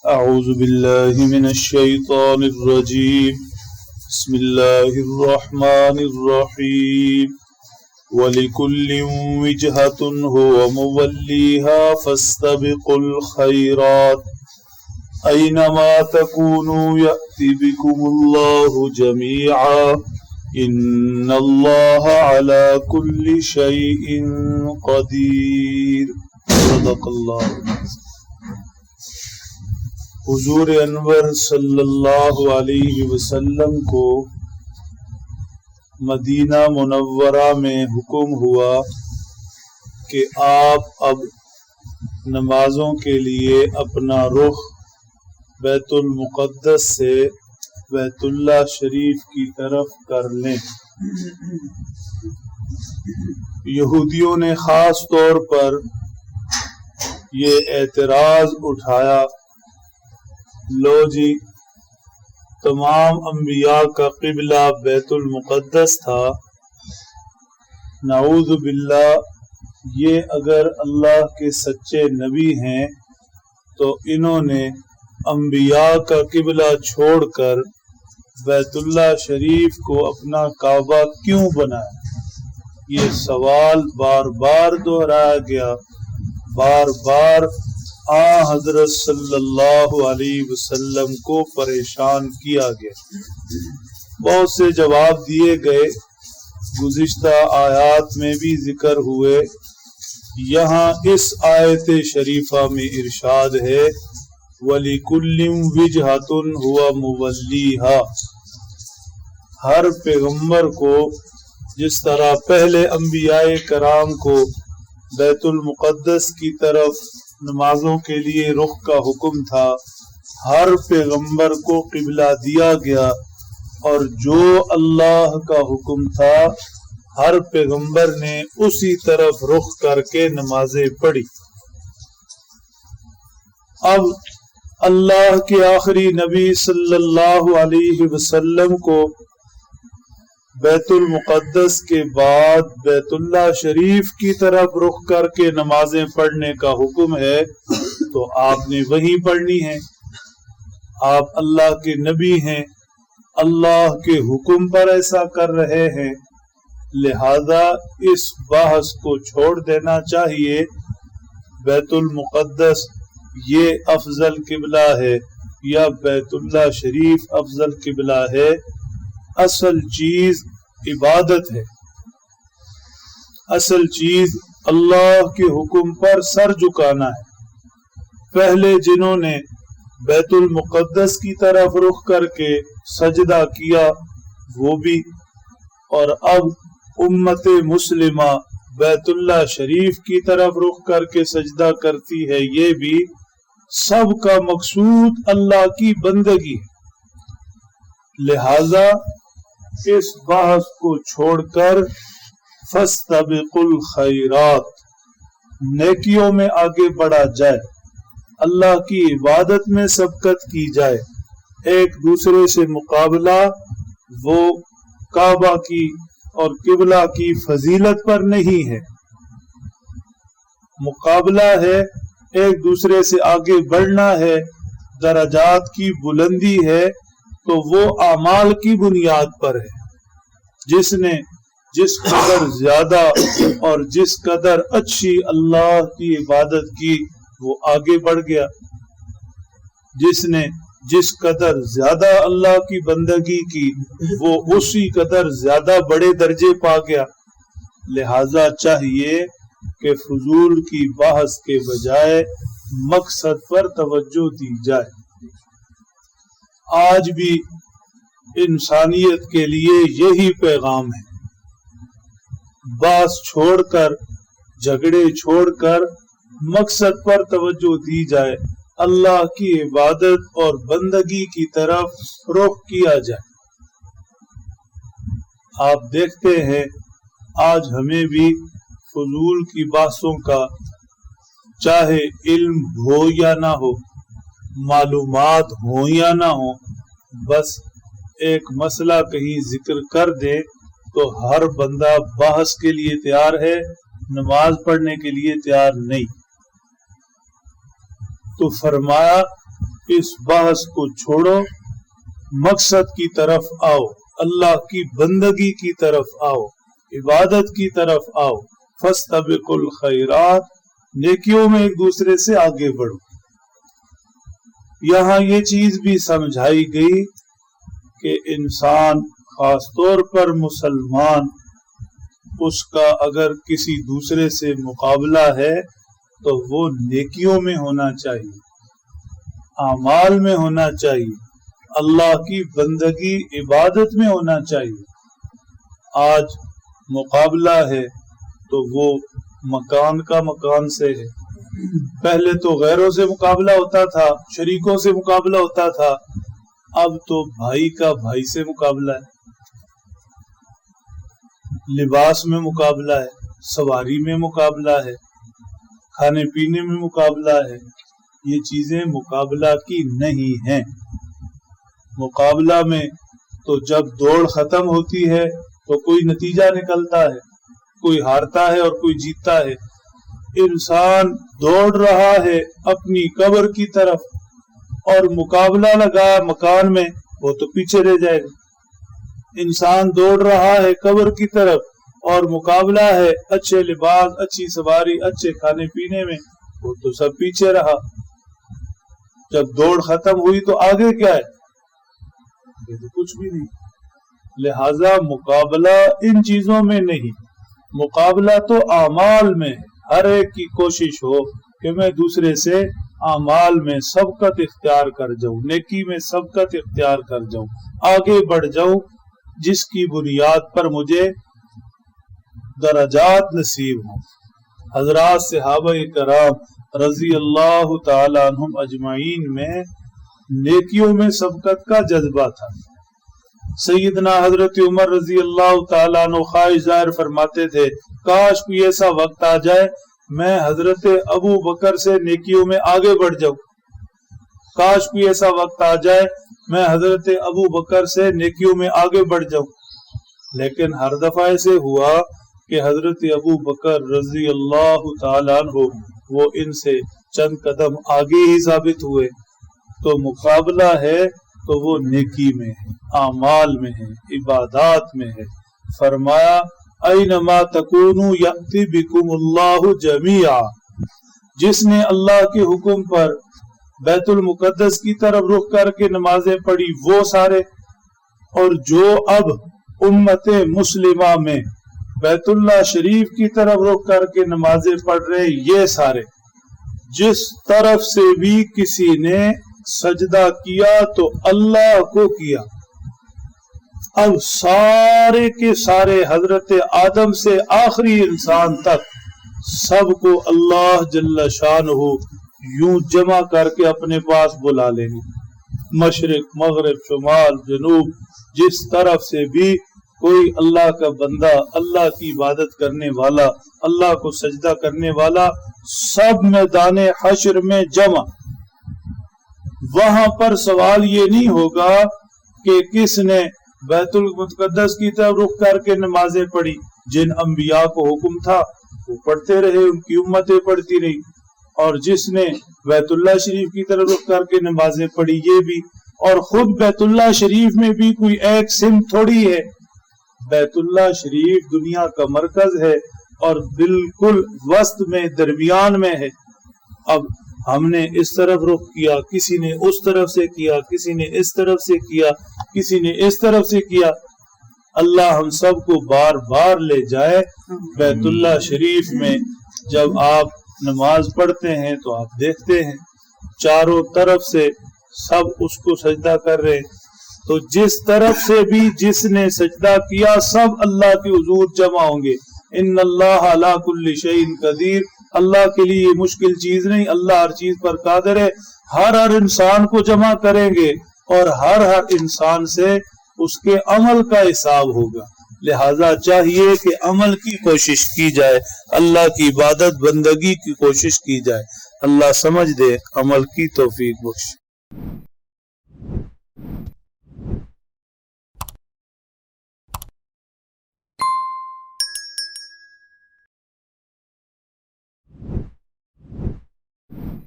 أعوذ بالله من الشيطان الرجيم بسم الله الرحمن الرحيم ولكل وجهة هو موليها فاستبقوا الخيرات أينما تكونوا يأتي بكم الله جميعا إن الله على كل شيء قدير صدق الله. حضور انور صلی اللہ علیہ وسلم کو مدینہ منورہ میں حکم ہوا کہ آپ اب نمازوں کے لیے اپنا رخ بیت المقدس سے بیت اللہ شریف کی طرف کر لیں. یہودیوں نے خاص طور پر یہ اعتراض اٹھایا، لو جی تمام انبیاء کا قبلہ بیت المقدس تھا، نعوذ باللہ یہ اگر اللہ کے سچے نبی ہیں تو انہوں نے انبیاء کا قبلہ چھوڑ کر بیت اللہ شریف کو اپنا کعبہ کیوں بنایا؟ یہ سوال بار بار دہرایا گیا، بار بار حضرت صلی اللہ علیہ وسلم کو پریشان کیا گیا. بہت سے جواب دیے گئے، گزشتہ آیات میں بھی ذکر ہوئے. یہاں اس آیت شریفہ میں ارشاد ہے وَلِكُلٍّ وِجْهَةٌ هُوَ مُوَلِّيهَا. ہر پیغمبر کو جس طرح پہلے انبیاء کرام کو بیت المقدس کی طرف نمازوں کے لیے رخ کا حکم تھا، ہر پیغمبر کو قبلہ دیا گیا اور جو اللہ کا حکم تھا ہر پیغمبر نے اسی طرف رخ کر کے نمازیں پڑھی. اب اللہ کے آخری نبی صلی اللہ علیہ وسلم کو بیت المقدس کے بعد بیت اللہ شریف کی طرف رخ کر کے نمازیں پڑھنے کا حکم ہے تو آپ نے وہی پڑھنی ہے. آپ اللہ کے نبی ہیں، اللہ کے حکم پر ایسا کر رہے ہیں، لہذا اس بحث کو چھوڑ دینا چاہیے. بیت المقدس یہ افضل قبلہ ہے یا بیت اللہ شریف افضل قبلہ ہے؟ اصل چیز عبادت ہے، اصل چیز اللہ کے حکم پر سر جھکانا ہے. پہلے جنہوں نے بیت المقدس کی طرف رخ کر کے سجدہ کیا وہ بھی، اور اب امت مسلمہ بیت اللہ شریف کی طرف رخ کر کے سجدہ کرتی ہے، یہ بھی سب کا مقصود اللہ کی بندگی ہے. لہذا اس بحث کو چھوڑ کر فاستبقوا الخیرات، نیکیوں میں آگے بڑھا جائے، اللہ کی عبادت میں سبقت کی جائے. ایک دوسرے سے مقابلہ وہ کعبہ کی اور قبلہ کی فضیلت پر نہیں ہے، مقابلہ ہے ایک دوسرے سے آگے بڑھنا ہے، درجات کی بلندی ہے تو وہ اعمال کی بنیاد پر ہے. جس نے جس قدر زیادہ اور جس قدر اچھی اللہ کی عبادت کی وہ آگے بڑھ گیا، جس نے جس قدر زیادہ اللہ کی بندگی کی وہ اسی قدر زیادہ بڑے درجے پا گیا. لہذا چاہیے کہ فضول کی بحث کے بجائے مقصد پر توجہ دی جائے. آج بھی انسانیت کے لیے یہی پیغام ہے، بحث چھوڑ کر جھگڑے چھوڑ کر مقصد پر توجہ دی جائے، اللہ کی عبادت اور بندگی کی طرف رخ کیا جائے. آپ دیکھتے ہیں آج ہمیں بھی فضول کی بحثوں کا، چاہے علم ہو یا نہ ہو، معلومات ہوں یا نہ ہو، بس ایک مسئلہ کہیں ذکر کر دے تو ہر بندہ بحث کے لیے تیار ہے، نماز پڑھنے کے لیے تیار نہیں. تو فرمایا اس بحث کو چھوڑو، مقصد کی طرف آؤ، اللہ کی بندگی کی طرف آؤ، عبادت کی طرف آؤ۔ فاستبقوا الخیرات، نیکیوں میں ایک دوسرے سے آگے بڑھو۔ یہاں یہ چیز بھی سمجھائی گئی کہ انسان، خاص طور پر مسلمان، اس کا اگر کسی دوسرے سے مقابلہ ہے تو وہ نیکیوں میں ہونا چاہیے، اعمال میں ہونا چاہیے، اللہ کی بندگی عبادت میں ہونا چاہیے۔ آج مقابلہ ہے تو وہ مکان کا مکان سے ہے۔ پہلے تو غیروں سے مقابلہ ہوتا تھا، شریکوں سے مقابلہ ہوتا تھا، اب تو بھائی کا بھائی سے مقابلہ ہے، لباس میں مقابلہ ہے، سواری میں مقابلہ ہے، کھانے پینے میں مقابلہ ہے۔ یہ چیزیں مقابلہ کی نہیں ہیں۔ مقابلہ میں تو جب دوڑ ختم ہوتی ہے تو کوئی نتیجہ نکلتا ہے، کوئی ہارتا ہے اور کوئی جیتتا ہے۔ انسان دوڑ رہا ہے اپنی قبر کی طرف اور مقابلہ لگا مکان میں، وہ تو پیچھے رہ جائے گا۔ انسان دوڑ رہا ہے قبر کی طرف اور مقابلہ ہے اچھے لباس، اچھی سواری، اچھے کھانے پینے میں، وہ تو سب پیچھے رہا۔ جب دوڑ ختم ہوئی تو آگے کیا ہے؟ یہ تو کچھ بھی نہیں۔ لہذا مقابلہ ان چیزوں میں نہیں، مقابلہ تو اعمال میں ہے۔ ہر ایک کی کوشش ہو کہ میں دوسرے سے اعمال میں سبقت اختیار کر جاؤں، نیکی میں سبقت اختیار کر جاؤں، آگے بڑھ جاؤں، جس کی بنیاد پر مجھے درجات نصیب ہوں۔ حضرات صحابہ کرام رضی اللہ تعالی عنہم اجمعین میں نیکیوں میں سبقت کا جذبہ تھا۔ سیدنا حضرت عمر رضی اللہ تعالیٰ عنہ خواہش ظاہر فرماتے تھے، کاش کوئی ایسا وقت آ جائے میں حضرت ابو بکر سے نیکیوں میں آگے بڑھ جاؤں، کاش کوئی ایسا وقت آ جائے میں حضرت ابو بکر سے نیکیوں میں آگے بڑھ جاؤں۔ لیکن ہر دفعہ ایسے ہوا کہ حضرت ابو بکر رضی اللہ تعالیٰ عنہ وہ ان سے چند قدم آگے ہی ثابت ہوئے۔ تو مقابلہ ہے تو وہ نیکی میں ہے، اعمال میں ہے، عبادات میں ہے۔ فرمایا اینما تکونوا یأتی بکم اللہ جمیعا، جس نے اللہ کے حکم پر بیت المقدس کی طرف رخ کر کے نمازیں پڑھی وہ سارے، اور جو اب امت مسلمہ میں بیت اللہ شریف کی طرف رخ کر کے نمازیں پڑھ رہے یہ سارے، جس طرف سے بھی کسی نے سجدہ کیا تو اللہ کو کیا۔ اب سارے کے سارے حضرت آدم سے آخری انسان تک سب کو اللہ جل شانہ یوں جمع کر کے اپنے پاس بلا لیں گے۔ مشرق، مغرب، شمال، جنوب، جس طرف سے بھی کوئی اللہ کا بندہ، اللہ کی عبادت کرنے والا، اللہ کو سجدہ کرنے والا، سب میدان حشر میں جمع۔ وہاں پر سوال یہ نہیں ہوگا کہ کس نے بیت المقدس کی طرف رخ کر کے نمازیں پڑھی، جن انبیاء کو حکم تھا وہ پڑھتے رہے، ان کی امتیں پڑھتی رہی، اور جس نے بیت اللہ شریف کی طرف رخ کر کے نمازیں پڑھی یہ بھی۔ اور خود بیت اللہ شریف میں بھی کوئی ایک سمت تھوڑی ہے، بیت اللہ شریف دنیا کا مرکز ہے اور بالکل وسط میں، درمیان میں ہے۔ اب ہم نے اس طرف رخ کیا، کسی نے اس طرف سے کیا، کسی نے اس طرف سے کیا، کسی نے اس طرف سے کیا۔ اللہ ہم سب کو بار بار لے جائے بیت اللہ شریف میں۔ جب آپ نماز پڑھتے ہیں تو آپ دیکھتے ہیں چاروں طرف سے سب اس کو سجدہ کر رہے ہیں، تو جس طرف سے بھی جس نے سجدہ کیا سب اللہ کے حضور جمع ہوں گے۔ ان اللہ علی کل شیء قدیر، اللہ کے لیے یہ مشکل چیز نہیں، اللہ ہر چیز پر قادر ہے۔ ہر انسان کو جمع کریں گے اور ہر انسان سے اس کے عمل کا حساب ہوگا۔ لہذا چاہیے کہ عمل کی کوشش کی جائے، اللہ کی عبادت بندگی کی کوشش کی جائے۔ اللہ سمجھ دے، عمل کی توفیق بخش۔